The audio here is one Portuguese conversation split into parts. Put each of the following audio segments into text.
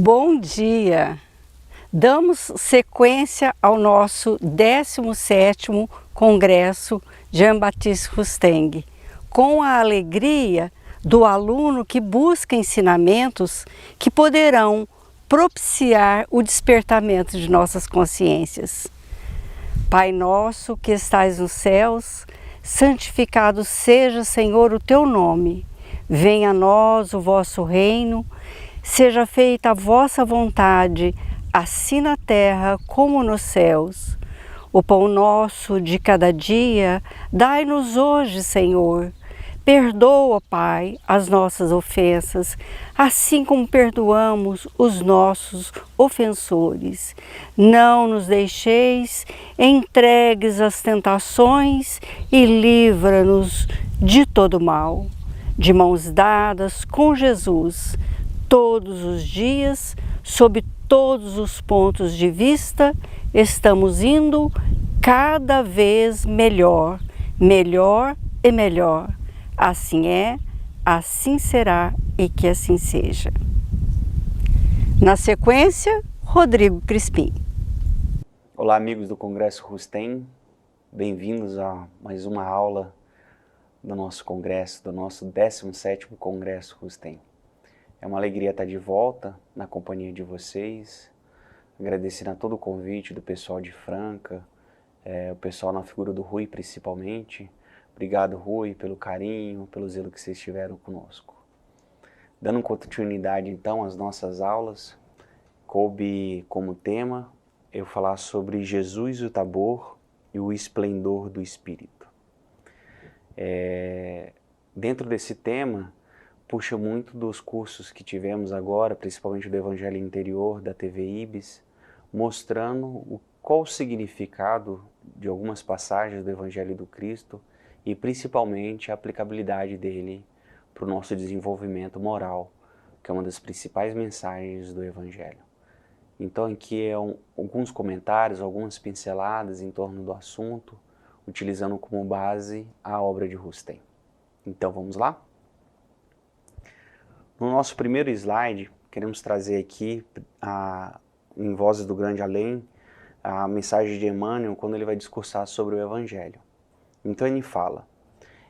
Bom dia! Damos sequência ao nosso 17º Congresso Jean-Baptiste Rusteng, com a alegria do aluno que busca ensinamentos que poderão propiciar o despertamento de nossas consciências. Pai nosso que estais nos céus, santificado seja, Senhor, o teu nome. Venha a nós o vosso reino. Seja feita a vossa vontade, assim na terra como nos céus. O pão nosso de cada dia, dai-nos hoje, Senhor. Perdoa, Pai, as nossas ofensas, assim como perdoamos os nossos ofensores. Não nos deixeis entregues às tentações e livra-nos de todo mal. De mãos dadas com Jesus, todos os dias, sob todos os pontos de vista, estamos indo cada vez melhor, melhor e melhor. Assim é, assim será e que assim seja. Na sequência, Rodrigo Crispim. Olá, amigos do Congresso Rusteng, bem-vindos a mais uma aula do nosso congresso, do nosso 17º Congresso Rusteng. É uma alegria estar de volta na companhia de vocês, agradecendo a todo o convite do pessoal de Franca, o pessoal na figura do Rui principalmente. Obrigado, Rui, pelo carinho, pelo zelo que vocês tiveram conosco. Dando continuidade então às nossas aulas, coube como tema eu falar sobre Jesus o Tabor e o esplendor do Espírito. Dentro desse tema, puxa muito dos cursos que tivemos agora, principalmente do Evangelho Interior da TV Ibis, mostrando qual o significado de algumas passagens do Evangelho do Cristo e principalmente a aplicabilidade dele para o nosso desenvolvimento moral, que é uma das principais mensagens do Evangelho. Então aqui alguns comentários, algumas pinceladas em torno do assunto, utilizando como base a obra de Rusteng. Então vamos lá? No nosso primeiro slide, queremos trazer aqui, em Vozes do Grande Além, a mensagem de Emmanuel quando ele vai discursar sobre o Evangelho. Então ele fala: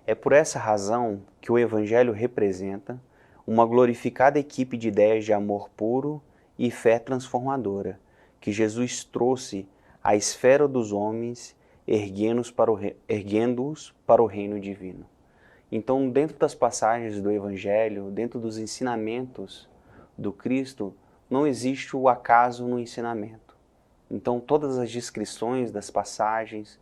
é por essa razão que o Evangelho representa uma glorificada equipe de ideias de amor puro e fé transformadora, que Jesus trouxe à esfera dos homens, erguendo-os para o reino divino. Então, dentro das passagens do Evangelho, dentro dos ensinamentos do Cristo, não existe o acaso no ensinamento. Então, todas as descrições das passagens,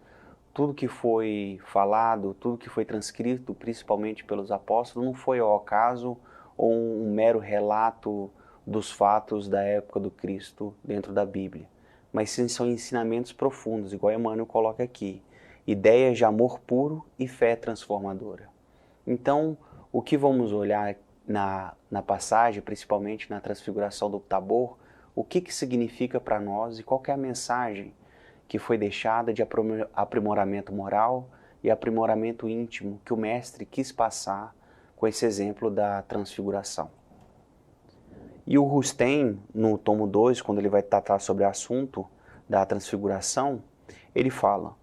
tudo que foi falado, tudo que foi transcrito, principalmente pelos apóstolos, não foi ao acaso ou um mero relato dos fatos da época do Cristo dentro da Bíblia. Mas sim, são ensinamentos profundos, igual Emmanuel coloca aqui. Ideias de amor puro e fé transformadora. Então, o que vamos olhar na passagem, principalmente na transfiguração do Tabor, o que significa para nós e qual que é a mensagem que foi deixada de aprimoramento moral e aprimoramento íntimo que o Mestre quis passar com esse exemplo da transfiguração. E o Rusteng, no tomo 2, quando ele vai tratar sobre o assunto da transfiguração, ele fala: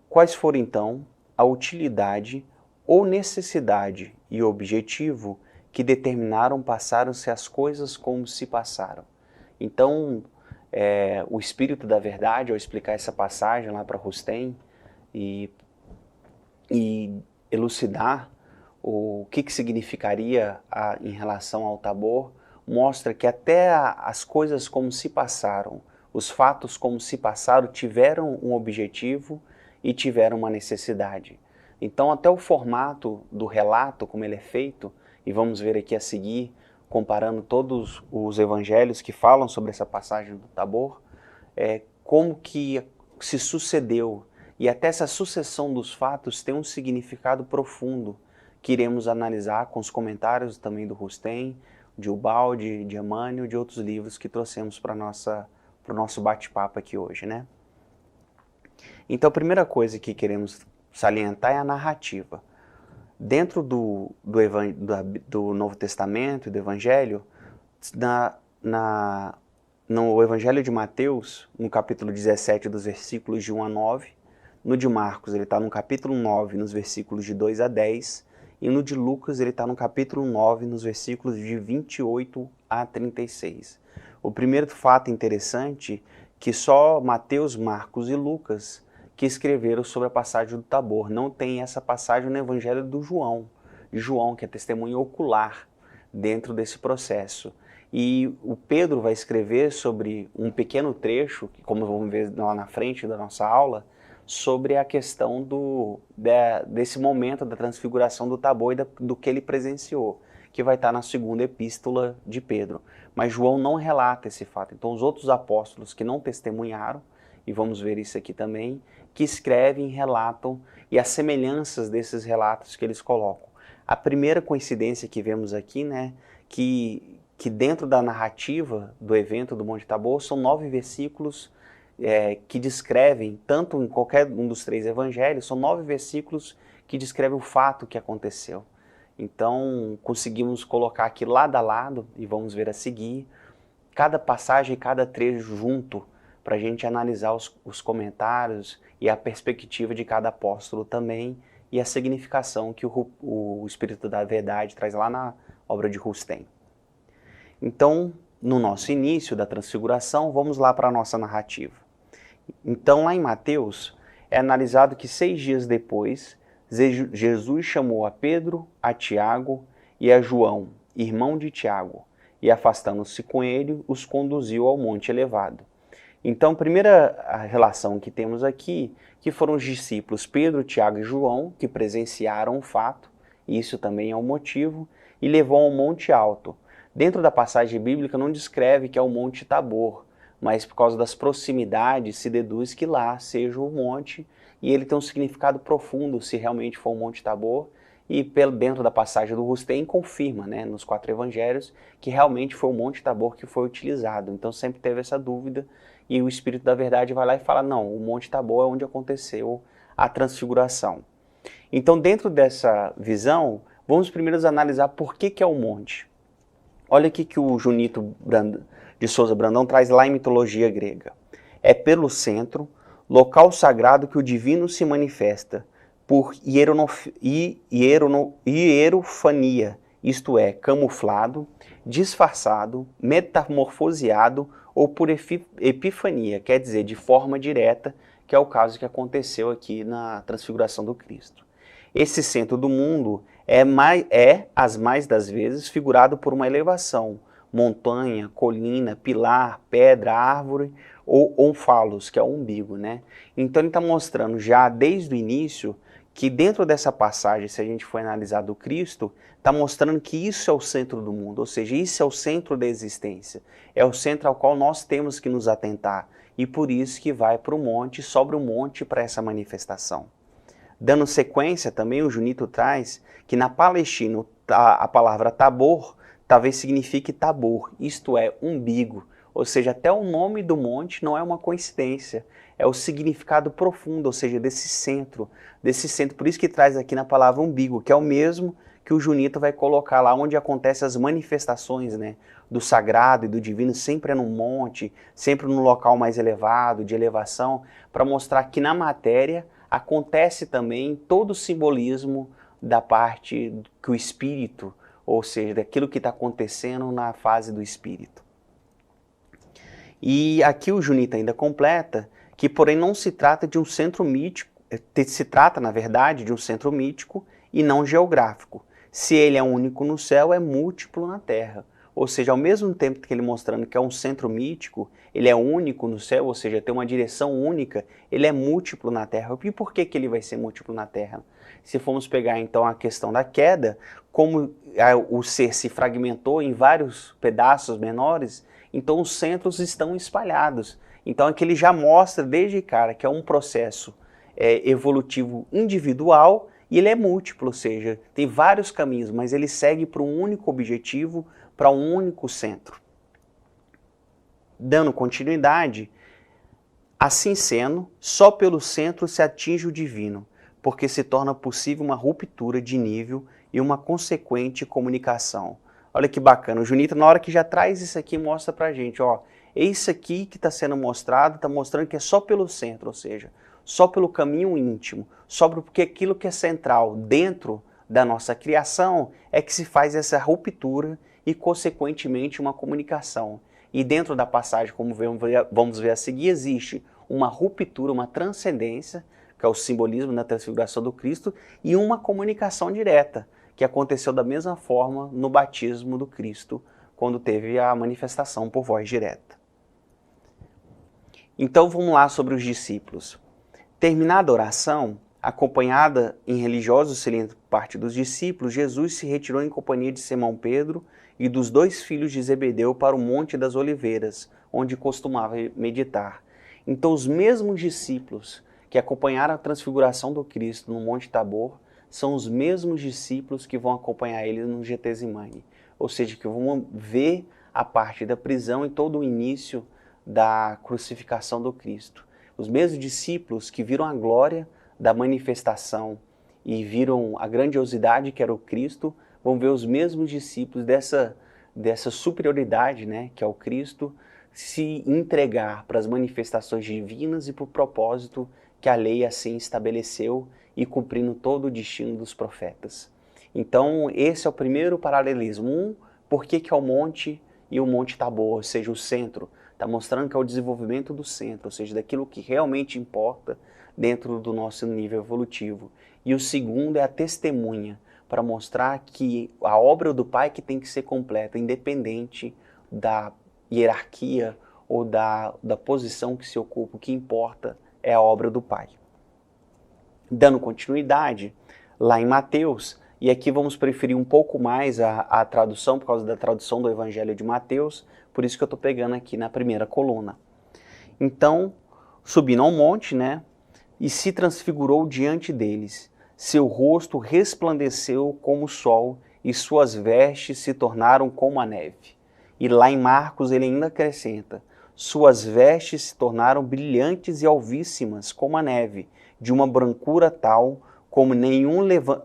quais foram então a utilidade ou necessidade e objetivo que determinaram passaram-se as coisas como se passaram. Então, o Espírito da Verdade, ao explicar essa passagem lá para Rusteng e elucidar o que significaria em relação ao Tabor, mostra que até as coisas como se passaram, os fatos como se passaram, tiveram um objetivo e tiveram uma necessidade. Então, até o formato do relato, como ele é feito, e vamos ver aqui a seguir, comparando todos os evangelhos que falam sobre essa passagem do Tabor, como que se sucedeu. E até essa sucessão dos fatos tem um significado profundo, que iremos analisar com os comentários também do Rusteng, de Ubaldi, de Emmanuel, de outros livros que trouxemos para o nosso bate-papo aqui hoje, né? Então, a primeira coisa que queremos salientar é a narrativa. Dentro do Novo Testamento e do Evangelho, no Evangelho de Mateus, no capítulo 17, dos versículos de 1 a 9. No de Marcos, ele está no capítulo 9, nos versículos de 2 a 10. E no de Lucas, ele está no capítulo 9, nos versículos de 28 a 36. O primeiro fato interessante é que só Mateus, Marcos e Lucas que escreveram sobre a passagem do Tabor. Não tem essa passagem no Evangelho de João, que é testemunho ocular dentro desse processo. E o Pedro vai escrever sobre um pequeno trecho, como vamos ver lá na frente da nossa aula, sobre a questão desse momento da transfiguração do Tabor e do que ele presenciou, que vai estar na segunda epístola de Pedro. Mas João não relata esse fato. Então os outros apóstolos que não testemunharam, e vamos ver isso aqui também, que escrevem, relatam, e as semelhanças desses relatos que eles colocam. A primeira coincidência que vemos aqui, né, que dentro da narrativa do evento do Monte Tabor são 9 versículos que descrevem, tanto em qualquer um dos 3 evangelhos, são 9 versículos que descrevem o fato que aconteceu. Então, conseguimos colocar aqui lado a lado, e vamos ver a seguir, cada passagem e cada trecho junto, para a gente analisar os comentários e a perspectiva de cada apóstolo também, e a significação que o Espírito da Verdade traz lá na obra de Rustem. Então, no nosso início da transfiguração, vamos lá para a nossa narrativa. Então, lá em Mateus, é analisado que 6 dias depois, Jesus chamou a Pedro, a Tiago e a João, irmão de Tiago, e afastando-se com ele, os conduziu ao monte elevado. Então, a primeira relação que temos aqui, que foram os discípulos Pedro, Tiago e João, que presenciaram o fato, e isso também é um motivo, e levou ao monte alto. Dentro da passagem bíblica não descreve que é o Monte Tabor, mas por causa das proximidades se deduz que lá seja o monte, e ele tem um significado profundo se realmente for o Monte Tabor, e dentro da passagem do Rustem confirma, né, nos 4 evangelhos, que realmente foi o Monte Tabor que foi utilizado. Então sempre teve essa dúvida, e o Espírito da Verdade vai lá e fala, não, o Monte Tabor é onde aconteceu a transfiguração. Então dentro dessa visão, vamos primeiro analisar por que é o monte. Olha o que o Junito de Souza Brandão traz lá em mitologia grega. É pelo centro, local sagrado que o divino se manifesta, por hierofania, isto é, camuflado, disfarçado, metamorfoseado ou por epifania, quer dizer, de forma direta, que é o caso que aconteceu aqui na transfiguração do Cristo. Esse centro do mundo as mais das vezes, figurado por uma elevação, montanha, colina, pilar, pedra, árvore ou onfalos, que é o umbigo, né? Então ele está mostrando já desde o início que dentro dessa passagem, se a gente for analisar do Cristo, está mostrando que isso é o centro do mundo, ou seja, isso é o centro da existência, é o centro ao qual nós temos que nos atentar, e por isso que vai para o monte, sobre o monte para essa manifestação. Dando sequência também, o Junito traz que na Palestina a palavra Tabor talvez signifique Tabor, isto é, umbigo, ou seja, até o nome do monte não é uma coincidência, é o significado profundo, ou seja, desse centro, por isso que traz aqui na palavra umbigo, que é o mesmo que o Junito vai colocar lá onde acontecem as manifestações, né, do sagrado e do divino, sempre é no monte, sempre no local mais elevado, de elevação, para mostrar que na matéria acontece também todo o simbolismo da parte que o espírito, ou seja, daquilo que está acontecendo na fase do espírito. E aqui o Junito ainda completa que, porém, não se trata de um centro mítico, se trata, na verdade, de um centro mítico e não geográfico. Se ele é único no céu, é múltiplo na terra. Ou seja, ao mesmo tempo que ele mostrando que é um centro mítico, ele é único no céu, ou seja, tem uma direção única, ele é múltiplo na terra. E por que ele vai ser múltiplo na terra? Se formos pegar então a questão da queda, como o ser se fragmentou em vários pedaços menores, então os centros estão espalhados. Então aqui ele já mostra desde cara que é um processo evolutivo individual e ele é múltiplo, ou seja, tem vários caminhos, mas ele segue para um único objetivo, para um único centro. Dando continuidade, assim sendo, só pelo centro se atinge o divino, porque se torna possível uma ruptura de nível e uma consequente comunicação. Olha que bacana. O Junita, na hora que já traz isso aqui, mostra pra gente, ó. É isso aqui que está sendo mostrado, está mostrando que é só pelo centro, ou seja, só pelo caminho íntimo, só porque aquilo que é central dentro da nossa criação é que se faz essa ruptura e, consequentemente, uma comunicação. E dentro da passagem, como vamos ver a seguir, existe uma ruptura, uma transcendência, que é o simbolismo da transfiguração do Cristo, e uma comunicação direta, que aconteceu da mesma forma no batismo do Cristo, quando teve a manifestação por voz direta. Então vamos lá sobre os discípulos. Terminada a oração, acompanhada em religiosos silêncio por parte dos discípulos, Jesus se retirou em companhia de Simão Pedro e dos 2 filhos de Zebedeu para o Monte das Oliveiras, onde costumava meditar. Então os mesmos discípulos que acompanharam a transfiguração do Cristo no Monte Tabor são os mesmos discípulos que vão acompanhar ele no Getsemane, ou seja, que vão ver a parte da prisão e todo o início da crucificação do Cristo. Os mesmos discípulos que viram a glória da manifestação e viram a grandiosidade que era o Cristo, vão ver os mesmos discípulos dessa superioridade, né, que é o Cristo, se entregar para as manifestações divinas e para o propósito que a lei assim estabeleceu e cumprindo todo o destino dos profetas. Então esse é o primeiro paralelismo. Por que é o monte e o Monte Tabor, ou seja, o centro? Está mostrando que é o desenvolvimento do centro, ou seja, daquilo que realmente importa dentro do nosso nível evolutivo. E o segundo é a testemunha, para mostrar que a obra do Pai que tem que ser completa, independente da hierarquia ou da posição que se ocupa, o que importa é a obra do Pai. Dando continuidade, lá em Mateus, e aqui vamos preferir um pouco mais a tradução, por causa da tradução do Evangelho de Mateus, por isso que eu estou pegando aqui na primeira coluna. Então, subindo ao monte, né, e se transfigurou diante deles. Seu rosto resplandeceu como o sol, e suas vestes se tornaram como a neve. E lá em Marcos ele ainda acrescenta, suas vestes se tornaram brilhantes e alvíssimas como a neve, de uma brancura tal como nenhum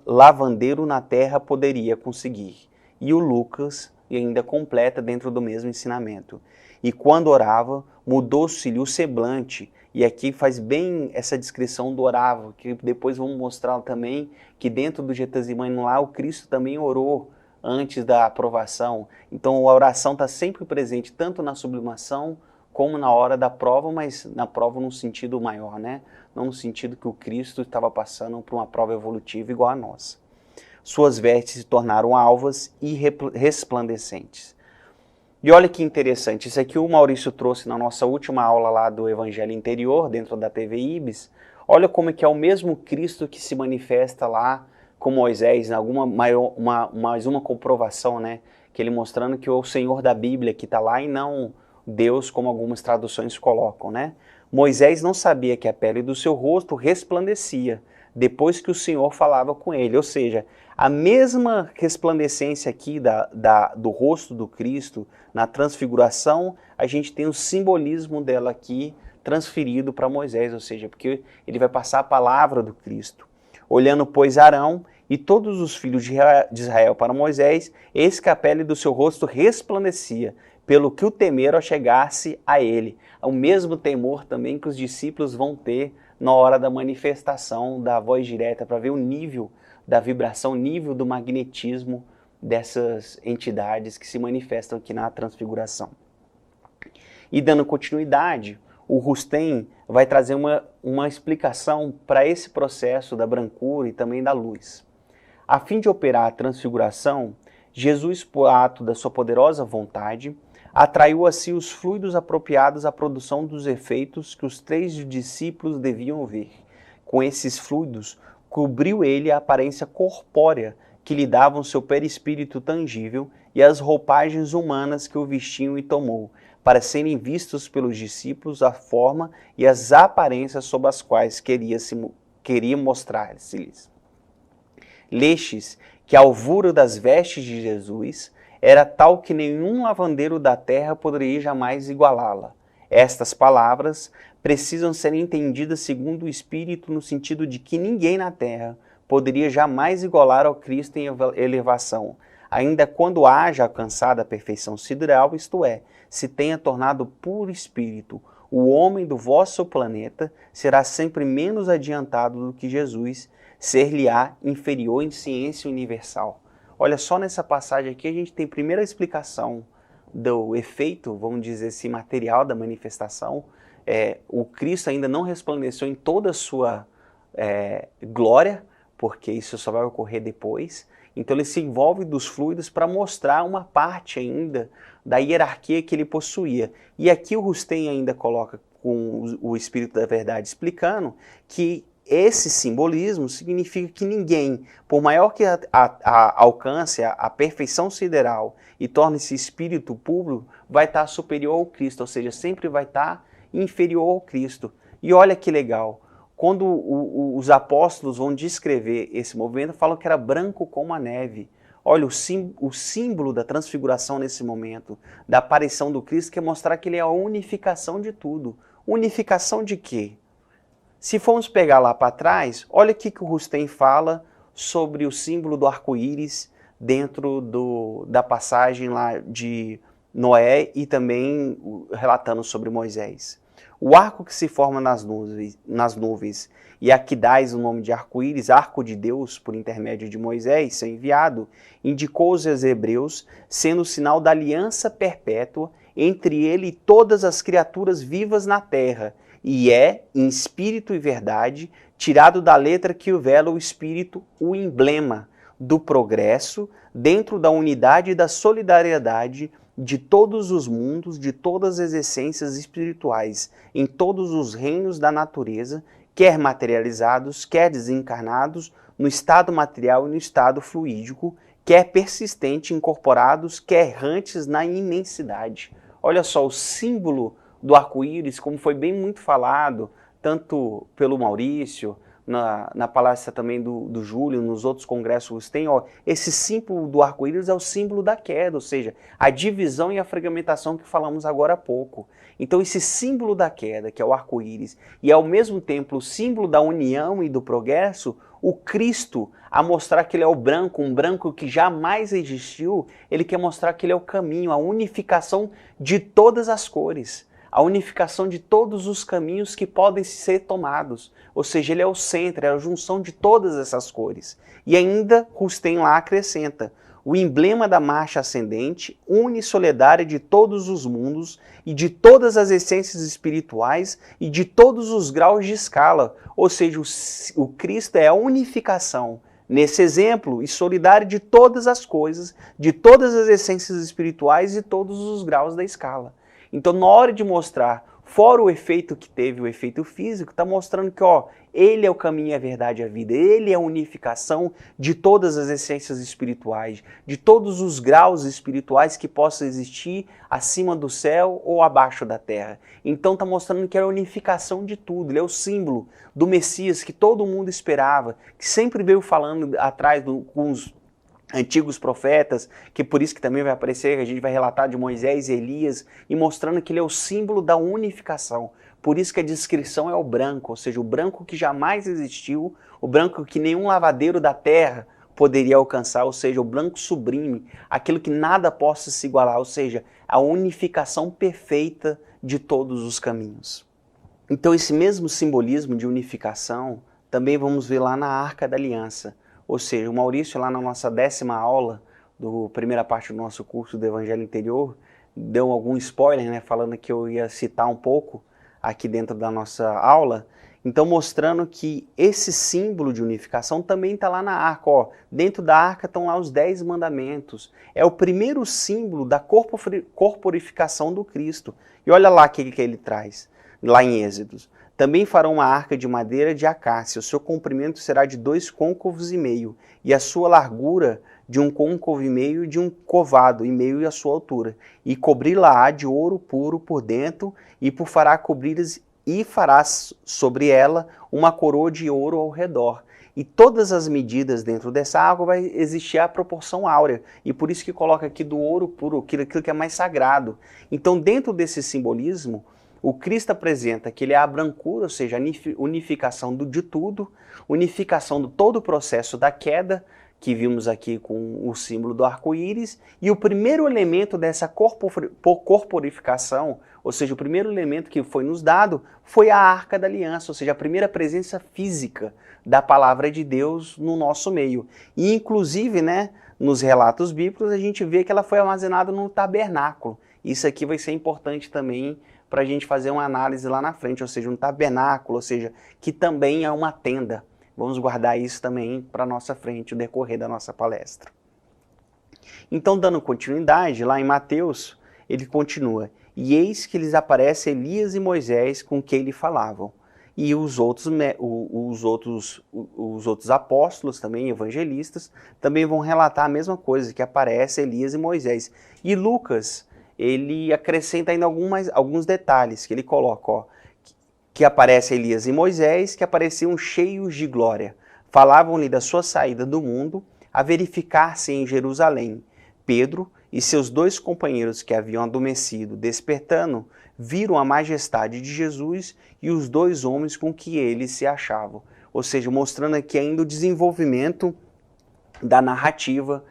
lavandeiro na terra poderia conseguir. E o Lucas ainda completa dentro do mesmo ensinamento. E quando orava, mudou-se-lhe o semblante. E aqui faz bem essa descrição do orava, que depois vamos mostrar também que dentro do Getsemane lá o Cristo também orou antes da aprovação. Então a oração está sempre presente, tanto na sublimação como na hora da prova, mas na prova num sentido maior, né? Não no sentido que o Cristo estava passando por uma prova evolutiva igual a nossa. Suas vestes se tornaram alvas e resplandecentes. E olha que interessante, isso aqui o Maurício trouxe na nossa última aula lá do Evangelho Interior, dentro da TV Ibis. Olha como é que é o mesmo Cristo que se manifesta lá com Moisés, mais uma comprovação, né? Que ele mostrando que o Senhor da Bíblia que está lá e não Deus, como algumas traduções colocam, né? Moisés não sabia que a pele do seu rosto resplandecia depois que o Senhor falava com ele, ou seja, a mesma resplandecência aqui do rosto do Cristo na transfiguração, a gente tem o simbolismo dela aqui transferido para Moisés, ou seja, porque ele vai passar a palavra do Cristo. Olhando, pois, Arão e todos os filhos de Israel para Moisés, eis que a pele do seu rosto resplandecia, pelo que o temeram a chegar-se a ele. O mesmo temor também que os discípulos vão ter na hora da manifestação da voz direta, para ver o nível da vibração, o nível do magnetismo dessas entidades que se manifestam aqui na transfiguração. E dando continuidade, o Rustem vai trazer uma explicação para esse processo da brancura e também da luz. A fim de operar a transfiguração, Jesus, por ato da sua poderosa vontade, atraiu a si os fluidos apropriados à produção dos efeitos que os 3 discípulos deviam ver. Com esses fluidos, cobriu ele a aparência corpórea que lhe davam seu perispírito tangível e as roupagens humanas que o vestiam e tomou, para serem vistos pelos discípulos a forma e as aparências sob as quais queria mostrar-se-lhes. Lestes que a alvura das vestes de Jesus era tal que nenhum lavandeiro da terra poderia jamais igualá-la. Estas palavras precisam ser entendidas segundo o Espírito, no sentido de que ninguém na terra poderia jamais igualar ao Cristo em elevação, ainda quando haja alcançado a perfeição sideral, isto é, se tenha tornado puro espírito, o homem do vosso planeta será sempre menos adiantado do que Jesus, ser-lhe-á inferior em ciência universal. Olha, só nessa passagem aqui a gente tem a primeira explicação do efeito, vamos dizer assim, material da manifestação. O Cristo ainda não resplandeceu em toda a sua glória, porque isso só vai ocorrer depois. Então ele se envolve dos fluidos para mostrar uma parte ainda da hierarquia que ele possuía. E aqui o Rustem ainda coloca com o Espírito da Verdade explicando que esse simbolismo significa que ninguém, por maior que alcance a perfeição sideral e torne-se espírito puro, vai estar superior ao Cristo, ou seja, sempre vai estar inferior ao Cristo. E olha que legal, quando os apóstolos vão descrever esse movimento, falam que era branco como a neve. Olha, o símbolo da transfiguração nesse momento, da aparição do Cristo, quer mostrar que ele é a unificação de tudo. Unificação de quê? Se formos pegar lá para trás, olha o que o Rustem fala sobre o símbolo do arco-íris dentro da passagem lá de Noé e também relatando sobre Moisés. O arco que se forma nas nuvens e a que dais o nome de arco-íris, arco de Deus, por intermédio de Moisés, seu enviado, indicou os hebreus, sendo o sinal da aliança perpétua entre ele e todas as criaturas vivas na terra, e em espírito e verdade, tirado da letra que o vela o espírito, o emblema do progresso, dentro da unidade e da solidariedade de todos os mundos, de todas as essências espirituais, em todos os reinos da natureza, quer materializados, quer desencarnados, no estado material e no estado fluídico, quer persistente, incorporados, quer errantes na imensidade. Olha só, o símbolo do arco-íris, como foi bem muito falado, tanto pelo Maurício, na palestra também do Júlio, nos outros congressos tem, esse símbolo do arco-íris é o símbolo da queda, ou seja, a divisão e a fragmentação que falamos agora há pouco. Então esse símbolo da queda, que é o arco-íris, e ao mesmo tempo o símbolo da união e do progresso, o Cristo, a mostrar que ele é o branco, um branco que jamais existiu, ele quer mostrar que ele é o caminho, a unificação de todas as cores. A unificação de todos os caminhos que podem ser tomados. Ou seja, ele é o centro, é a junção de todas essas cores. E ainda Rustem lá acrescenta, o emblema da marcha ascendente, unissolidária de todos os mundos e de todas as essências espirituais e de todos os graus de escala. Ou seja, o Cristo é a unificação, nesse exemplo, e solidário de todas as coisas, de todas as essências espirituais e todos os graus da escala. Então, na hora de mostrar, fora o efeito que teve, o efeito físico, está mostrando que ele é o caminho, a verdade e a vida. Ele é a unificação de todas as essências espirituais, de todos os graus espirituais que possam existir acima do céu ou abaixo da terra. Então, está mostrando que é a unificação de tudo. Ele é o símbolo do Messias que todo mundo esperava, que sempre veio falando atrás com os antigos profetas, que por isso que também vai aparecer, a gente vai relatar de Moisés e Elias, e mostrando que ele é o símbolo da unificação. Por isso que a descrição é o branco, ou seja, o branco que jamais existiu, o branco que nenhum lavadeiro da terra poderia alcançar, ou seja, o branco sublime, aquilo que nada possa se igualar, ou seja, a unificação perfeita de todos os caminhos. Então esse mesmo simbolismo de unificação também vamos ver lá na Arca da Aliança. Ou seja, o Maurício, lá na nossa 10ª aula, primeira parte do nosso curso do Evangelho Interior, deu algum spoiler, né, falando que eu ia citar um pouco aqui dentro da nossa aula, então mostrando que esse símbolo de unificação também está lá na arca. Dentro da arca estão lá os 10 mandamentos. É o primeiro símbolo da corporificação do Cristo. E olha lá o que ele traz, lá em Êxodos. Também farão uma arca de madeira de acácia, o seu comprimento será de 2,5 côncavos, e a sua largura de 1,5 côncavo e de 1,5 covado a sua altura. E cobri-la-á de ouro puro por dentro, e farás sobre ela uma coroa de ouro ao redor. E todas as medidas dentro dessa água vai existir a proporção áurea. E por isso que coloca aqui do ouro puro, aquilo que é mais sagrado. Então, dentro desse simbolismo, o Cristo apresenta que ele é a brancura, ou seja, a unificação de tudo, unificação de todo o processo da queda, que vimos aqui com o símbolo do arco-íris, e o primeiro elemento dessa corporificação, ou seja, o primeiro elemento que foi nos dado, foi a Arca da Aliança, ou seja, a primeira presença física da palavra de Deus no nosso meio. E inclusive, né, nos relatos bíblicos, a gente vê que ela foi armazenada no tabernáculo. Isso aqui vai ser importante também para a gente fazer uma análise lá na frente, ou seja, um tabernáculo, ou seja, que também é uma tenda. Vamos guardar isso também para a nossa frente, o decorrer da nossa palestra. Então, dando continuidade, lá em Mateus, ele continua: e eis que lhes aparece Elias e Moisés com quem lhe falavam. E os outros apóstolos, também evangelistas, também vão relatar a mesma coisa, que aparece Elias e Moisés. E Lucas, ele acrescenta ainda alguns detalhes, que ele coloca, ó, que aparece Elias e Moisés, que apareciam cheios de glória. Falavam-lhe da sua saída do mundo, a verificar-se em Jerusalém. Pedro e seus 2 companheiros que haviam adormecido, despertando, viram a majestade de Jesus e os 2 homens com que eles se achavam. Ou seja, mostrando aqui ainda o desenvolvimento da narrativa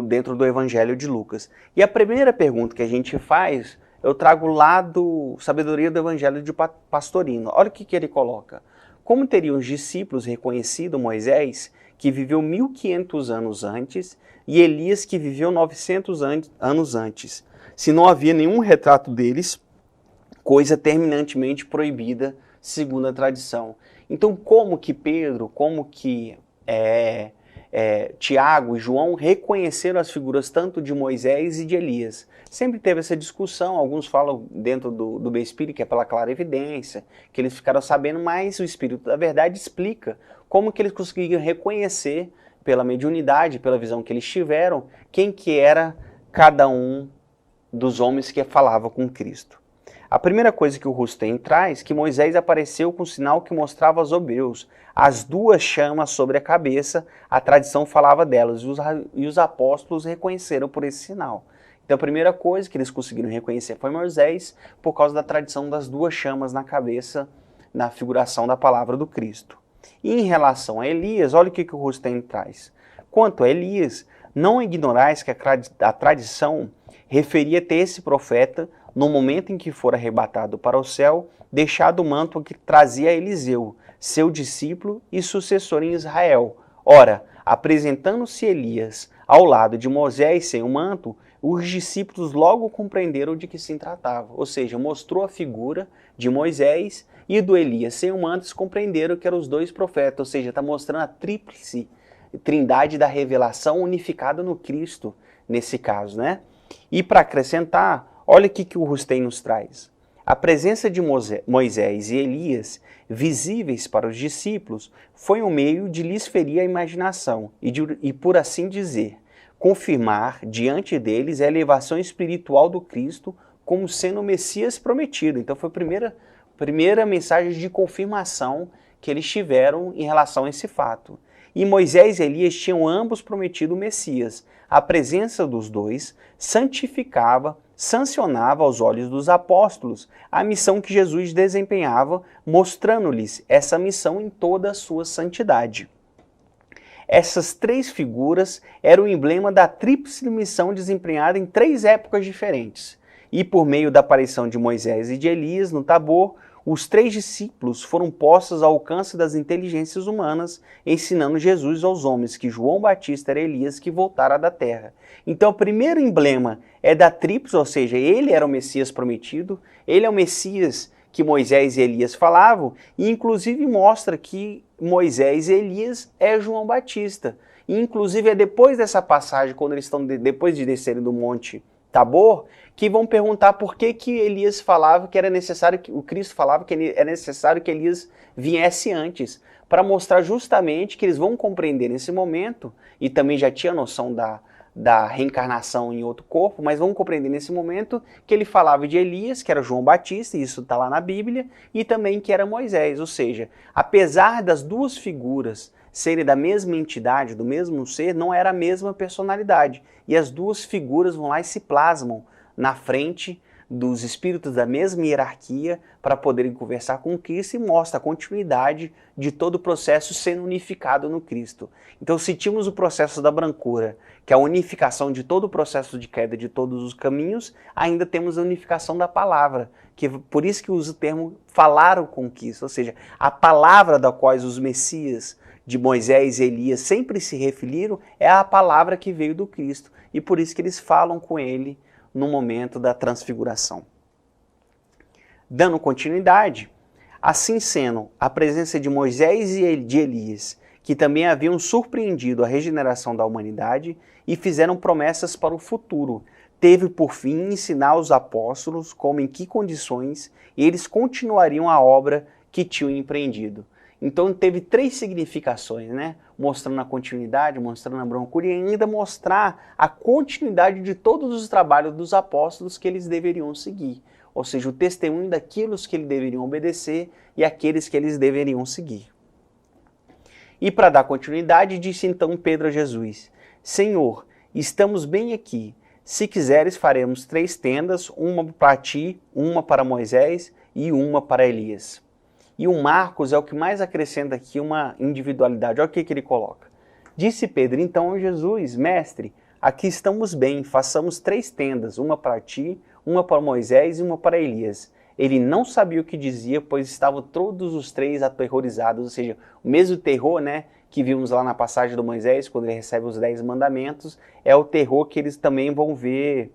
dentro do Evangelho de Lucas. E a primeira pergunta que a gente faz, eu trago lá do Sabedoria do Evangelho de Pastorino. Olha o que ele coloca. Como teriam os discípulos reconhecido Moisés, que viveu 1500 anos antes, e Elias, que viveu 900 anos antes, se não havia nenhum retrato deles, coisa terminantemente proibida, segundo a tradição. Então, como que Pedro, como que Tiago e João reconheceram as figuras tanto de Moisés e de Elias? Sempre teve essa discussão, alguns falam dentro do meio espírita que é pela clara evidência, que eles ficaram sabendo, mas o Espírito da Verdade explica como que eles conseguiram reconhecer, pela mediunidade, pela visão que eles tiveram, quem que era cada um dos homens que falava com Cristo. A primeira coisa que o Rustem traz, que Moisés apareceu com o sinal que mostrava aos hebreus, as 2 chamas sobre a cabeça, a tradição falava delas, e os apóstolos reconheceram por esse sinal. Então a primeira coisa que eles conseguiram reconhecer foi Moisés, por causa da tradição das 2 chamas na cabeça, na figuração da palavra do Cristo. E em relação a Elias, olha o que o Rustem traz. Quanto a Elias, não ignorais que a tradição referia ter esse profeta, no momento em que for arrebatado para o céu, deixado o manto que trazia Eliseu, seu discípulo e sucessor em Israel. Ora, apresentando-se Elias ao lado de Moisés sem o manto, os discípulos logo compreenderam de que se tratava. Ou seja, mostrou a figura de Moisés e do Elias sem o manto, compreenderam que eram os 2 profetas. Ou seja, está mostrando a tríplice trindade da revelação unificada no Cristo, nesse caso, né? E para acrescentar, olha o que o Rustem nos traz. A presença de Moisés e Elias, visíveis para os discípulos, foi um meio de lhes ferir a imaginação e, por assim dizer, confirmar diante deles a elevação espiritual do Cristo como sendo o Messias prometido. Então foi a primeira mensagem de confirmação que eles tiveram em relação a esse fato. E Moisés e Elias tinham ambos prometido o Messias. A presença dos 2 santificava, sancionava aos olhos dos apóstolos a missão que Jesus desempenhava, mostrando-lhes essa missão em toda a sua santidade. Essas 3 figuras eram o emblema da tríplice missão desempenhada em 3 épocas diferentes. E por meio da aparição de Moisés e de Elias no Tabor, os 3 discípulos foram postos ao alcance das inteligências humanas, ensinando Jesus aos homens que João Batista era Elias que voltara da terra. Então o primeiro emblema é da tríplice, ou seja, ele era o Messias prometido, ele é o Messias que Moisés e Elias falavam, e inclusive mostra que Moisés e Elias é João Batista. E inclusive é depois dessa passagem, quando eles estão depois de descerem do monte Tabor, que vão perguntar por que Elias falava que era necessário, o Cristo falava que era necessário que Elias viesse antes, para mostrar justamente que eles vão compreender nesse momento, e também já tinha noção da reencarnação em outro corpo, mas vão compreender nesse momento que ele falava de Elias, que era João Batista, e isso está lá na Bíblia, e também que era Moisés. Ou seja, apesar das 2 figuras serem da mesma entidade, do mesmo ser, não era a mesma personalidade. E as 2 figuras vão lá e se plasmam na frente dos espíritos da mesma hierarquia para poderem conversar com Cristo e mostra a continuidade de todo o processo sendo unificado no Cristo. Então, se tínhamos o processo da brancura, que é a unificação de todo o processo de queda de todos os caminhos, ainda temos a unificação da palavra, que por isso que usa o termo falaram com Cristo, ou seja, a palavra da qual os Messias de Moisés e Elias sempre se referiram é a palavra que veio do Cristo, e por isso que eles falam com ele no momento da transfiguração. Dando continuidade, assim sendo, a presença de Moisés e de Elias, que também haviam surpreendido a regeneração da humanidade e fizeram promessas para o futuro, teve por fim ensinar aos apóstolos como em que condições eles continuariam a obra que tinham empreendido. Então teve 3 significações, né? Mostrando a continuidade, mostrando a brancura e ainda mostrar a continuidade de todos os trabalhos dos apóstolos que eles deveriam seguir. Ou seja, o testemunho daquilo que eles deveriam obedecer e aqueles que eles deveriam seguir. E para dar continuidade, disse então Pedro a Jesus: Senhor, estamos bem aqui. Se quiseres, faremos 3 tendas, uma para ti, uma para Moisés e uma para Elias. E o Marcos é o que mais acrescenta aqui uma individualidade. Olha o que ele coloca. Disse Pedro então a Jesus: Mestre, aqui estamos bem, façamos 3 tendas, uma para ti, uma para Moisés e uma para Elias. Ele não sabia o que dizia, pois estavam todos os 3 aterrorizados, ou seja, o mesmo terror, né, que vimos lá na passagem do Moisés, quando ele recebe os 10 mandamentos, é o terror que eles também vão ver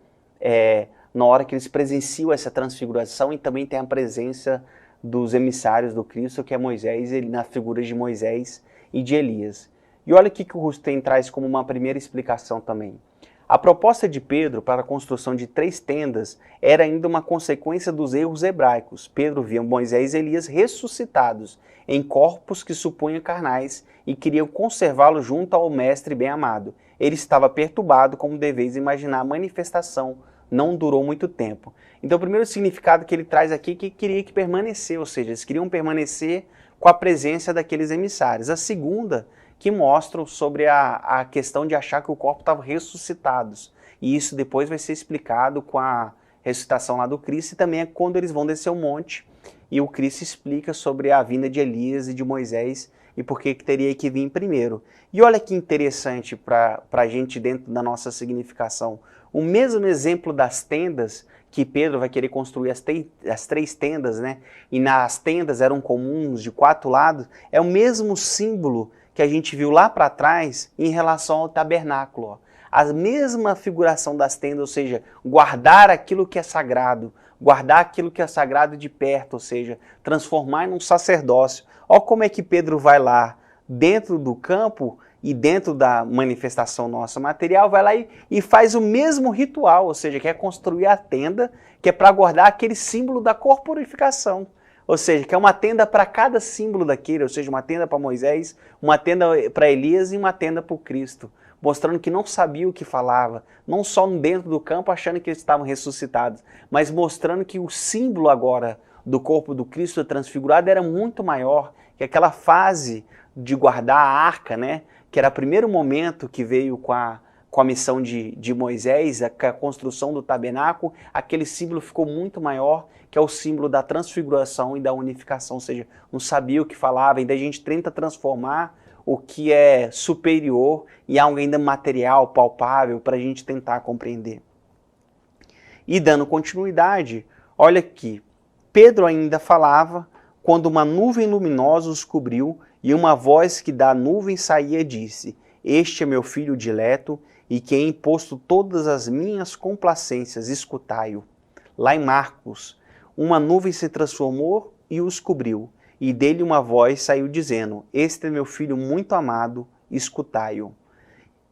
na hora que eles presenciam essa transfiguração, e também tem a presença dos emissários do Cristo, que é Moisés, ele na figura de Moisés e de Elias. E olha o que o Rustem traz como uma primeira explicação também. A proposta de Pedro para a construção de 3 tendas era ainda uma consequência dos erros hebraicos. Pedro via Moisés e Elias ressuscitados em corpos que supunham carnais e queriam conservá-los junto ao Mestre bem-amado. Ele estava perturbado, como deveis imaginar, a manifestação não durou muito tempo. Então o primeiro significado que ele traz aqui é que queria que permanecer, ou seja, eles queriam permanecer com a presença daqueles emissários. A segunda, que mostram sobre a questão de achar que o corpo estava ressuscitados. E isso depois vai ser explicado com a ressuscitação lá do Cristo, e também é quando eles vão descer o monte e o Cristo explica sobre a vinda de Elias e de Moisés e por que teria que vir primeiro. E olha que interessante para a gente dentro da nossa significação. O mesmo exemplo das tendas, que Pedro vai querer construir as 3 tendas, né? E nas tendas eram comuns de 4 lados, é o mesmo símbolo que a gente viu lá para trás em relação ao tabernáculo. Ó. A mesma figuração das tendas, ou seja, guardar aquilo que é sagrado, guardar aquilo que é sagrado de perto, ou seja, transformar num sacerdócio. Olha como é que Pedro vai lá dentro do campo e dentro da manifestação nossa material, vai lá e faz o mesmo ritual, ou seja, quer construir a tenda, que é para guardar aquele símbolo da corporificação. Ou seja, que é uma tenda para cada símbolo daquele, ou seja, uma tenda para Moisés, uma tenda para Elias e uma tenda para o Cristo, mostrando que não sabia o que falava, não só dentro do campo achando que eles estavam ressuscitados, mas mostrando que o símbolo agora do corpo do Cristo transfigurado era muito maior, que aquela fase de guardar a arca, né, que era o primeiro momento que veio com a missão de Moisés, a construção do tabernáculo, aquele símbolo ficou muito maior, que é o símbolo da transfiguração e da unificação, ou seja, não sabia o que falava, ainda a gente tenta transformar o que é superior em algo ainda material, palpável, para a gente tentar compreender. E dando continuidade, olha aqui, Pedro ainda falava quando uma nuvem luminosa os cobriu e uma voz que da nuvem saía disse: Este é meu filho dileto, e que é imposto todas as minhas complacências, escutai-o. Lá em Marcos, uma nuvem se transformou e os cobriu, e dele uma voz saiu dizendo: Este é meu filho muito amado, escutai-o.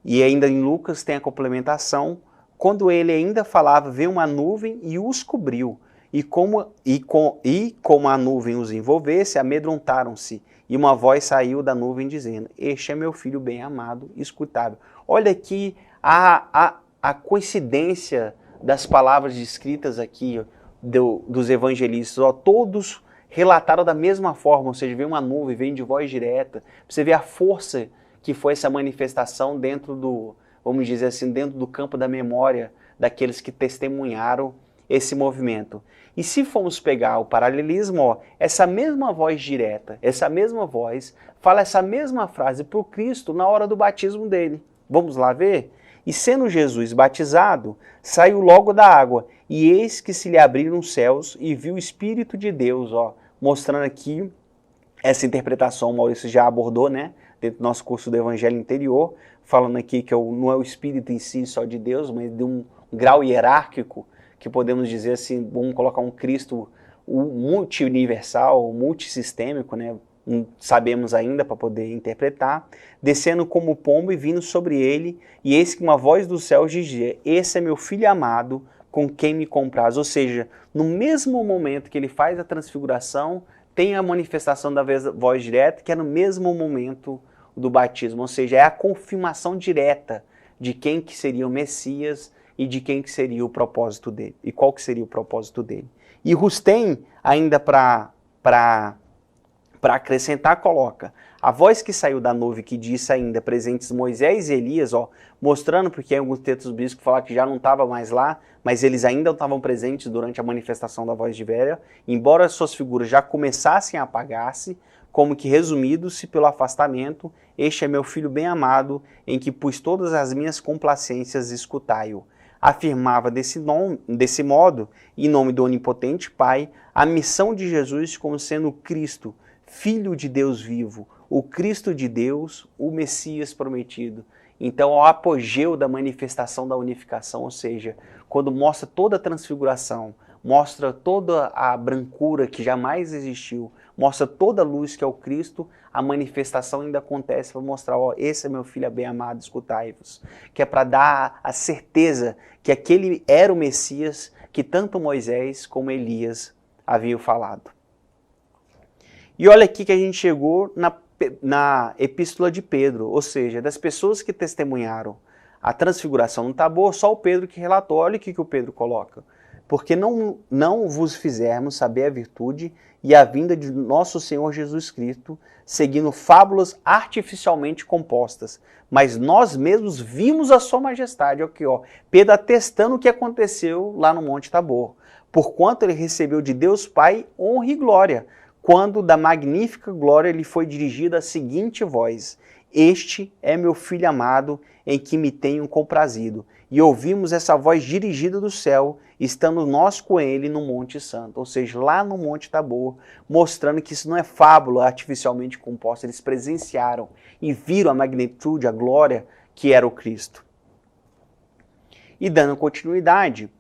E ainda em Lucas tem a complementação, quando ele ainda falava, veio uma nuvem e os cobriu, e como a nuvem os envolvesse, amedrontaram-se, e uma voz saiu da nuvem dizendo: Este é meu filho bem amado, escutai-o. Olha aqui a coincidência das palavras escritas aqui dos evangelistas, ó, todos relataram da mesma forma, ou seja, veio uma nuvem, veio de voz direta. Você vê a força que foi essa manifestação dentro do, vamos dizer assim, dentro do campo da memória daqueles que testemunharam esse movimento. E se formos pegar o paralelismo, ó, essa mesma voz direta, essa mesma voz, fala essa mesma frase para o Cristo na hora do batismo dele. Vamos lá ver? E sendo Jesus batizado, saiu logo da água, e eis que se lhe abriram os céus, e viu o Espírito de Deus, ó, mostrando aqui essa interpretação, o Maurício já abordou, né, dentro do nosso curso do Evangelho Interior, falando aqui que não é o Espírito em si só de Deus, mas de um grau hierárquico, que podemos dizer assim, vamos colocar um Cristo multi-universal, multissistêmico, né? Não sabemos ainda para poder interpretar, descendo como pombo e vindo sobre ele, e eis que uma voz do céu dizia: esse é meu filho amado, com quem me compraz. Ou seja, no mesmo momento que ele faz a transfiguração, tem a manifestação da voz direta, que é no mesmo momento do batismo, ou seja, é a confirmação direta de quem que seria o Messias e de quem que seria o propósito dele, e qual que seria o propósito dele. E Rustem, ainda para acrescentar, coloca: a voz que saiu da nuvem que disse ainda presentes Moisés e Elias, ó, mostrando, porque alguns textos bíblicos falam que já não estava mais lá, mas eles ainda estavam presentes durante a manifestação da voz divina, embora as suas figuras já começassem a apagar-se, como que resumido-se pelo afastamento: este é meu filho bem amado, em que pus todas as minhas complacências, escutai-o. Afirmava desse modo, em nome do onipotente Pai, a missão de Jesus como sendo o Cristo, Filho de Deus vivo, o Cristo de Deus, o Messias prometido. Então, o apogeu da manifestação da unificação, ou seja, quando mostra toda a transfiguração, mostra toda a brancura que jamais existiu, mostra toda a luz que é o Cristo, a manifestação ainda acontece para mostrar: ó, esse é meu filho bem amado, escutai-vos. Que é para dar a certeza que aquele era o Messias que tanto Moisés como Elias haviam falado. E olha aqui que a gente chegou na epístola de Pedro, ou seja, das pessoas que testemunharam a transfiguração no Tabor, só o Pedro que relatou. Olha o que o Pedro coloca: porque não vos fizermos saber a virtude e a vinda de nosso Senhor Jesus Cristo, seguindo fábulas artificialmente compostas, mas nós mesmos vimos a sua majestade. Aqui, ó, Pedro atestando o que aconteceu lá no Monte Tabor, porquanto ele recebeu de Deus Pai honra e glória, quando da magnífica glória lhe foi dirigida a seguinte voz: este é meu filho amado, em que me tenho comprazido. E ouvimos essa voz dirigida do céu, estando nós com ele no Monte Santo, ou seja, lá no Monte Tabor, mostrando que isso não é fábula artificialmente composta. Eles presenciaram e viram a magnitude, a glória que era o Cristo. E dando continuidade,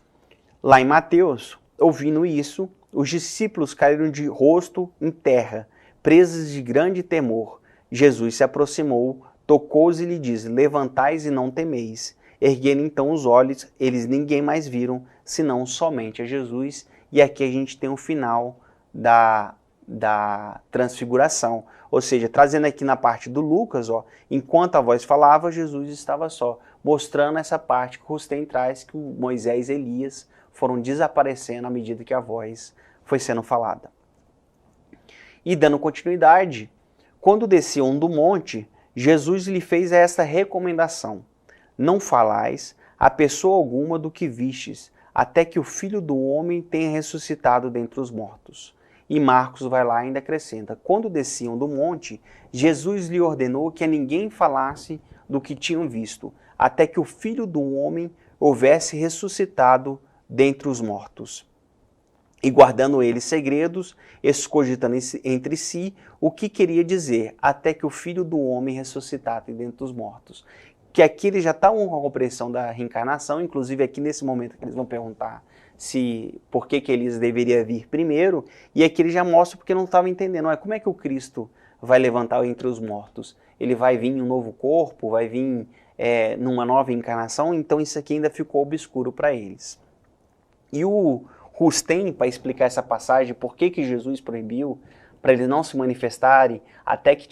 lá em Mateus, ouvindo isso, os discípulos caíram de rosto em terra, presos de grande temor. Jesus se aproximou, tocou-os e lhe disse: levantais e não temeis. Erguendo então os olhos, eles ninguém mais viram, senão somente a Jesus. E aqui a gente tem o final da transfiguração. Ou seja, trazendo aqui na parte do Lucas, ó, enquanto a voz falava, Jesus estava só, mostrando essa parte que o Rustem traz, que o Moisés e Elias foram desaparecendo à medida que a voz foi sendo falada. E dando continuidade, quando desciam do monte, Jesus lhe fez esta recomendação: não falais a pessoa alguma do que vistes, até que o Filho do Homem tenha ressuscitado dentre os mortos. E Marcos vai lá e ainda acrescenta: quando desciam do monte, Jesus lhe ordenou que a ninguém falasse do que tinham visto, até que o Filho do Homem houvesse ressuscitado dentre os mortos. E guardando eles segredos, escogitando entre si o que queria dizer, até que o Filho do Homem ressuscitasse dentre os mortos. Que aqui eles já estavam com a compreensão da reencarnação, inclusive aqui nesse momento que eles vão perguntar por que Elias deveria vir primeiro, e aqui ele já mostra porque não estava entendendo. Como é que o Cristo vai levantar entre os mortos? Ele vai vir em um novo corpo, vai vir numa nova encarnação? Então isso aqui ainda ficou obscuro para eles. E o Rustem, para explicar essa passagem, por que Jesus proibiu, para eles não se manifestarem até que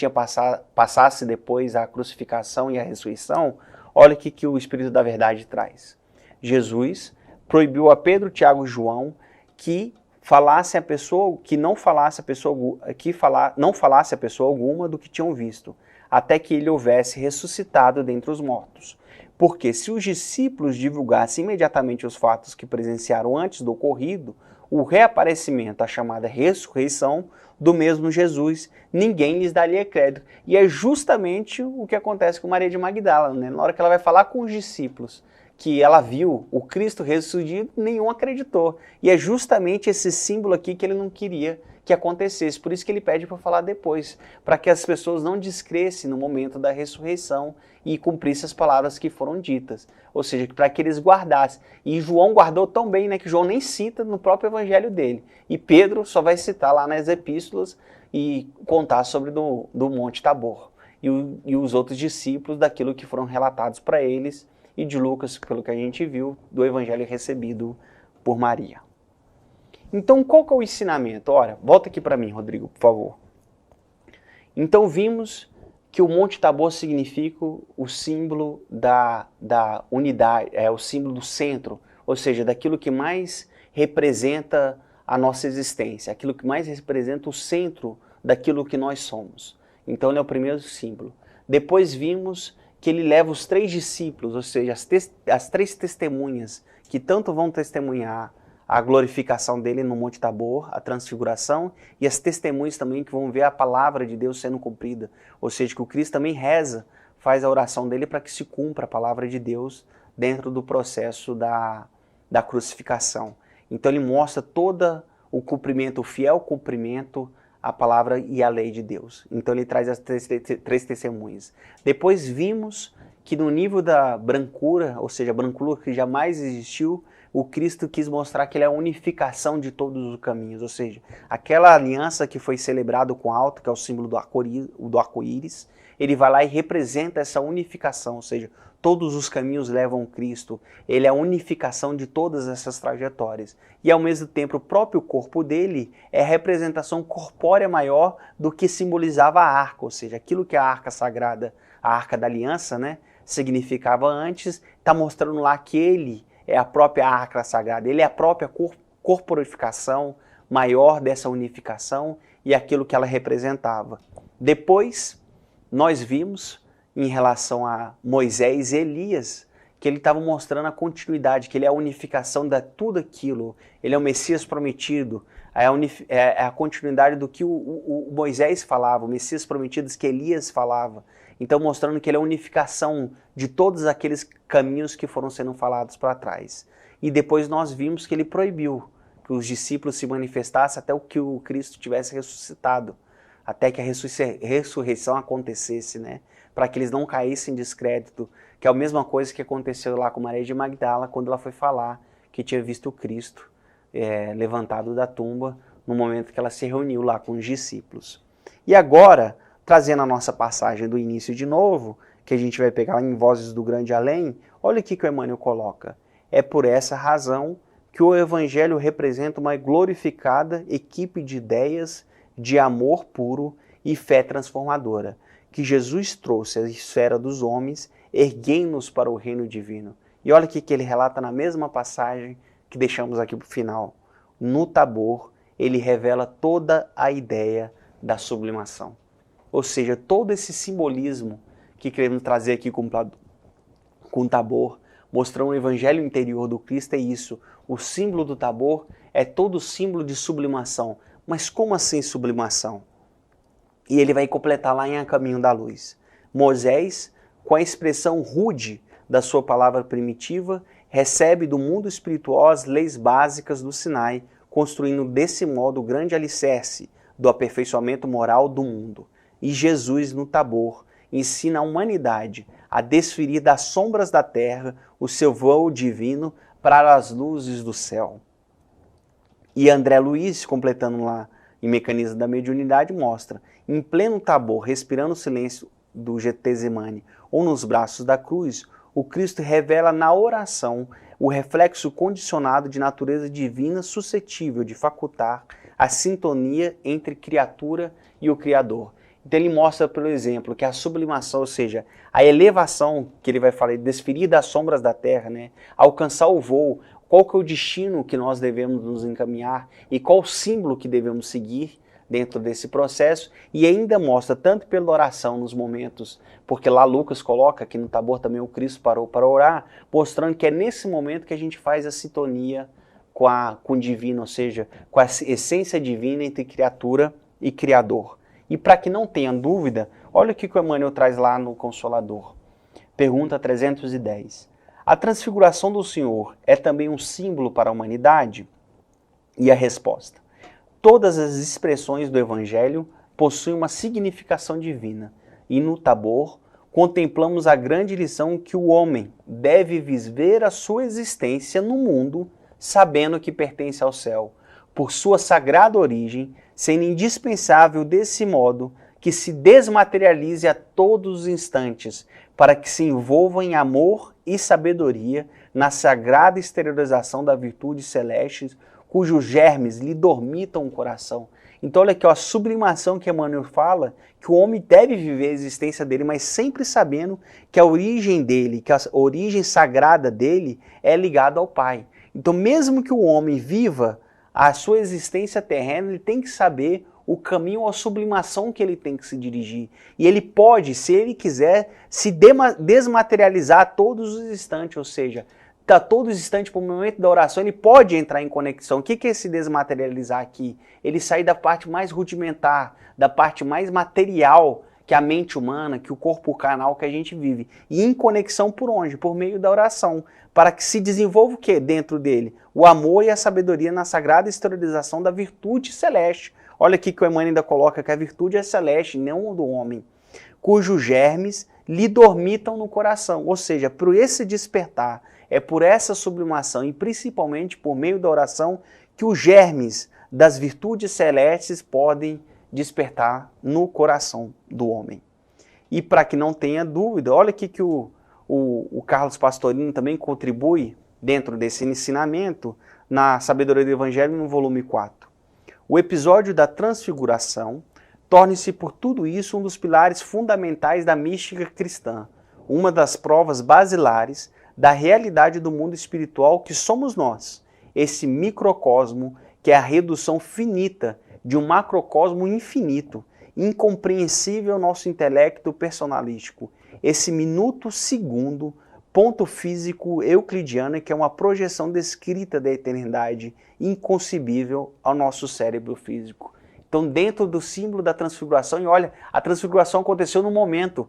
passasse depois a crucificação e a ressurreição, olha o que o Espírito da Verdade traz. Jesus proibiu a Pedro, Tiago e João que não falasse a pessoa alguma do que tinham visto, até que ele houvesse ressuscitado dentre os mortos. Porque se os discípulos divulgassem imediatamente os fatos que presenciaram antes do ocorrido, o reaparecimento, a chamada ressurreição do mesmo Jesus, ninguém lhes daria crédito. E é justamente o que acontece com Maria de Magdala, né? Na hora que ela vai falar com os discípulos, que ela viu o Cristo ressurgido, nenhum acreditou. E é justamente esse símbolo aqui que ele não queria que acontecesse. Por isso que ele pede para falar depois, para que as pessoas não descressem no momento da ressurreição e cumprissem as palavras que foram ditas. Ou seja, para que eles guardassem. E João guardou tão bem, né, que João nem cita no próprio evangelho dele. E Pedro só vai citar lá nas epístolas e contar sobre do Monte Tabor. E os outros discípulos daquilo que foram relatados para eles, e de Lucas, pelo que a gente viu, do evangelho recebido por Maria. Então, qual que é o ensinamento? Ora, volta aqui para mim, Rodrigo, por favor. Então, vimos que o Monte Tabor significa o símbolo da unidade, é o símbolo do centro, ou seja, daquilo que mais representa a nossa existência, aquilo que mais representa o centro daquilo que nós somos. Então, ele é o primeiro símbolo. Depois vimos que ele leva os 3 discípulos, ou seja, as 3 testemunhas, que tanto vão testemunhar a glorificação dele no Monte Tabor, a transfiguração, e as testemunhas também que vão ver a palavra de Deus sendo cumprida. Ou seja, que o Cristo também reza, faz a oração dele para que se cumpra a palavra de Deus dentro do processo da crucificação. Então ele mostra todo o cumprimento, o fiel cumprimento à palavra e à lei de Deus. Então ele traz as 3 testemunhas. Depois vimos que no nível da brancura, ou seja, a brancura que jamais existiu, o Cristo quis mostrar que ele é a unificação de todos os caminhos, ou seja, aquela aliança que foi celebrada com o alto, que é o símbolo do arco-íris, ele vai lá e representa essa unificação, ou seja, todos os caminhos levam a Cristo, ele é a unificação de todas essas trajetórias. E ao mesmo tempo o próprio corpo dele é a representação corpórea maior do que simbolizava a arca, ou seja, aquilo que a arca sagrada, a arca da aliança, né, significava antes, está mostrando lá que ele é a própria arca sagrada, ele é a própria corporificação maior dessa unificação e aquilo que ela representava. Depois, nós vimos, em relação a Moisés e Elias, que ele estava mostrando a continuidade, que ele é a unificação de tudo aquilo, ele é o Messias prometido, é a continuidade do que o Moisés falava, o Messias prometido que Elias falava. Então mostrando que ele é a unificação de todos aqueles caminhos que foram sendo falados para trás. E depois nós vimos que ele proibiu que os discípulos se manifestassem até que o Cristo tivesse ressuscitado, até que a ressurreição acontecesse, né? Para que eles não caíssem em descrédito, que é a mesma coisa que aconteceu lá com Maria de Magdala, quando ela foi falar que tinha visto o Cristo levantado da tumba, no momento que ela se reuniu lá com os discípulos. E agora, trazendo a nossa passagem do início de novo, que a gente vai pegar em Vozes do Grande Além, olha o que o Emmanuel coloca. É por essa razão que o Evangelho representa uma glorificada equipe de ideias, de amor puro e fé transformadora, que Jesus trouxe à esfera dos homens, erguendo-nos para o reino divino. E olha o que ele relata na mesma passagem que deixamos aqui para o final. No Tabor, ele revela toda a ideia da sublimação. Ou seja, todo esse simbolismo que queremos trazer aqui com o Tabor, mostrando o evangelho interior do Cristo, é isso. O símbolo do Tabor é todo símbolo de sublimação. Mas como assim sublimação? E ele vai completar lá em A Caminho da Luz. Moisés, com a expressão rude da sua palavra primitiva, recebe do mundo espiritual as leis básicas do Sinai, construindo desse modo o grande alicerce do aperfeiçoamento moral do mundo. E Jesus, no Tabor, ensina a humanidade a desferir das sombras da terra o seu voo divino para as luzes do céu. E André Luiz, completando lá em Mecanismo da Mediunidade, mostra, em pleno Tabor, respirando o silêncio do Getsemane ou nos braços da cruz, o Cristo revela na oração o reflexo condicionado de natureza divina suscetível de facultar a sintonia entre criatura e o Criador. Então ele mostra, por exemplo, que a sublimação, ou seja, a elevação, que ele vai falar, desferir das sombras da terra, né, alcançar o voo, qual que é o destino que nós devemos nos encaminhar e qual o símbolo que devemos seguir, dentro desse processo e ainda mostra, tanto pela oração nos momentos, porque lá Lucas coloca que no Tabor também o Cristo parou para orar, mostrando que é nesse momento que a gente faz a sintonia com o divino, ou seja, com a essência divina entre criatura e Criador. E para que não tenha dúvida, olha o que o Emmanuel traz lá no Consolador. Pergunta 310. A transfiguração do Senhor é também um símbolo para a humanidade? E a resposta. Todas as expressões do Evangelho possuem uma significação divina. E no Tabor, contemplamos a grande lição que o homem deve viver a sua existência no mundo, sabendo que pertence ao céu, por sua sagrada origem, sendo indispensável desse modo que se desmaterialize a todos os instantes, para que se envolva em amor e sabedoria na sagrada exteriorização da virtude celeste, cujos germes lhe dormitam o coração. Então olha aqui, ó, a sublimação que Emmanuel fala, que o homem deve viver a existência dele, mas sempre sabendo que a origem dele, que a origem sagrada dele é ligada ao Pai. Então mesmo que o homem viva a sua existência terrena, ele tem que saber o caminho, a sublimação que ele tem que se dirigir. E ele pode, se ele quiser, se desmaterializar a todos os instantes, ou seja, a todos os instantes, para o momento da oração, ele pode entrar em conexão. O que é se desmaterializar aqui? Ele sair da parte mais rudimentar, da parte mais material que a mente humana, que o corpo carnal que a gente vive. E em conexão por onde? Por meio da oração. Para que se desenvolva o que dentro dele? O amor e a sabedoria na sagrada exteriorização da virtude celeste. Olha aqui que o Emmanuel ainda coloca que a virtude é celeste, não do homem, cujos germes lhe dormitam no coração. Ou seja, por esse despertar, é por essa sublimação e principalmente por meio da oração que os germes das virtudes celestes podem despertar no coração do homem. E para que não tenha dúvida, olha aqui que o Carlos Pastorino também contribui dentro desse ensinamento na Sabedoria do Evangelho no volume 4. O episódio da transfiguração torna-se por tudo isso um dos pilares fundamentais da mística cristã, uma das provas basilares da realidade do mundo espiritual que somos nós, esse microcosmo que é a redução finita de um macrocosmo infinito, incompreensível ao nosso intelecto personalístico, esse minuto segundo, ponto físico euclidiano que é uma projeção descrita da eternidade, inconcebível ao nosso cérebro físico. Então, dentro do símbolo da transfiguração, e olha, a transfiguração aconteceu no momento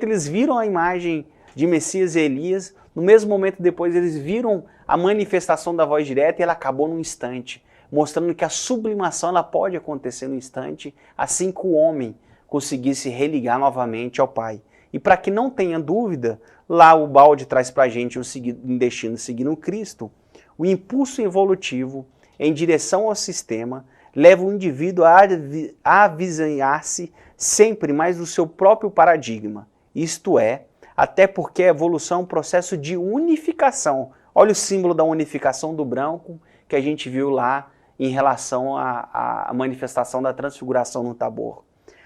eles viram a imagem de Messias e Elias, no mesmo momento depois eles viram a manifestação da voz direta e ela acabou num instante, mostrando que a sublimação ela pode acontecer no instante, assim que o homem conseguisse religar novamente ao Pai. E para que não tenha dúvida, lá o Balde traz para a gente um destino seguindo Cristo, o impulso evolutivo em direção ao sistema leva o indivíduo a avizinhar-se sempre mais do seu próprio paradigma, isto é, até porque a evolução é um processo de unificação. Olha o símbolo da unificação do branco que a gente viu lá em relação à manifestação da transfiguração no Tabor.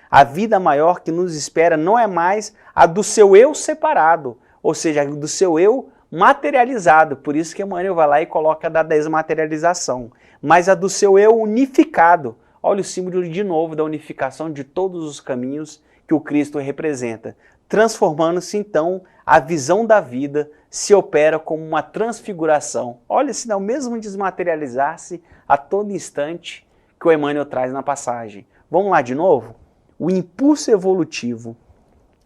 A vida maior que nos espera não é mais a do seu eu separado, ou seja, do seu eu materializado. Por isso que Emmanuel vai lá e coloca da desmaterialização. Mas a do seu eu unificado. Olha o símbolo de novo da unificação de todos os caminhos que o Cristo representa. Transformando-se então, a visão da vida se opera como uma transfiguração. Olha, se dá o mesmo desmaterializar-se a todo instante que o Emmanuel traz na passagem. Vamos lá de novo? O impulso evolutivo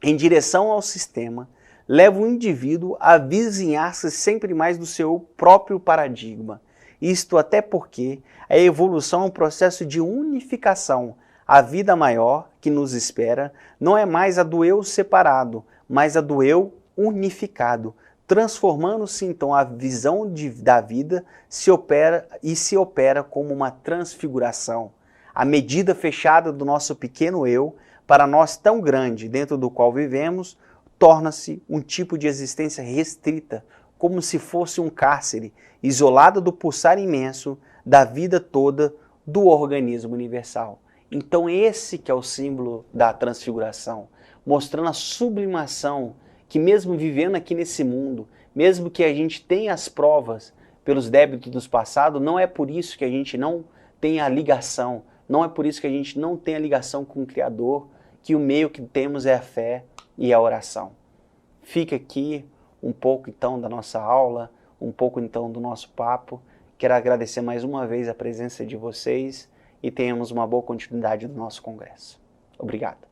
em direção ao sistema leva o indivíduo a avizinhar-se sempre mais do seu próprio paradigma. Isto até porque a evolução é um processo de unificação. A vida maior que nos espera não é mais a do eu separado, mas a do eu unificado. Transformando-se então a visão da vida se opera como uma transfiguração. A medida fechada do nosso pequeno eu, para nós tão grande, dentro do qual vivemos, torna-se um tipo de existência restrita, como se fosse um cárcere, isolado do pulsar imenso da vida toda do organismo universal. Então esse que é o símbolo da transfiguração, mostrando a sublimação que mesmo vivendo aqui nesse mundo, mesmo que a gente tenha as provas pelos débitos do passado, não é por isso que a gente não tem a ligação Não é por isso que a gente não tem a ligação com o Criador, que o meio que temos é a fé e a oração. Fica aqui um pouco então da nossa aula, um pouco então do nosso papo. Quero agradecer mais uma vez a presença de vocês e tenhamos uma boa continuidade no nosso congresso. Obrigado.